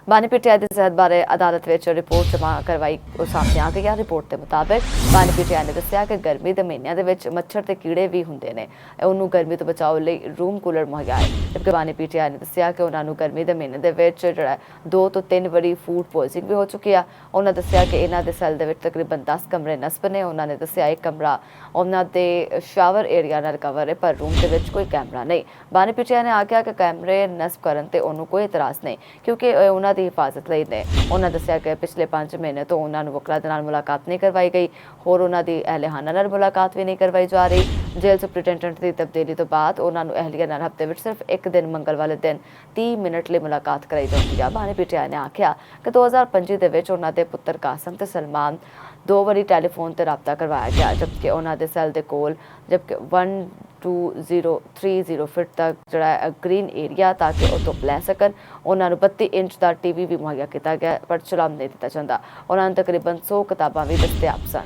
बानी पीटीआई की सेहत बारे अदालत में रिपोर्ट जमा करवाई सामने आ गई है। रिपोर्ट के मुताबिक बानी पीटीआई ने दस्सिया कि गर्मी के महीनों के मच्छर ते कीड़े भी होंगे ने, उन्होंने गर्मी तो बचाव लिए रूम कूलर मुहैया है। जबकि बानी पीटीआई ने दस्सिया कि उन्होंने गर्मी के महीने जो 2 तो 3 वारी फूड पॉइजनिंग भी हो चुकी है। उन्होंने दस्सिया कि इन्हों के सैल के तकरीबन 10 कमरे नस्ब ने। उन्होंने दस्सिया एक कमरा उन्होंने शावर एरिया नाल कवर है, पर रूम के कोई कैमरा नहीं। बानी पीटीआई ने आख्या कि कैमरे नस्ब करने ते उन्होंने कोई इतराज़ नहीं, क्योंकि उन्होंने की हिफाजत ਲਈ ने। उन्होंने दस्सिया कि पिछले 5 महीने तो उन्होंने वकला दे नाल मुलाकात नहीं करवाई गई, होर उन्होंने अहलियाना नाल मुलाकात भी नहीं करवाई जा रही। जेल सुपरिटेंडेंट की तब्दीली तो बाद उन्होंने अहलिया नाल हफ्ते में सिर्फ एक दिन मंगल वाले दिन 30 मिनट लिए मुलाकात कराई जाती है। बानी पीटीआई ने आख्या कि 2025 उन्होंने पुत्र कासम ते सलमान 2 वारी टैलीफोन से रबता करवाया गया, जबकि उन्होंने सैल के कोल जबकि 12030 फीट तक जोड़ा ग्रीन एरिया ताकि वो धुप लै सकन। उन्होंने 32 इंच का टीवी भी मुहैया किया गया, पर चलाउण नहीं दिता जाता। उन्होंने तकरीबन 100 किताबां भी दस्तियाब सन।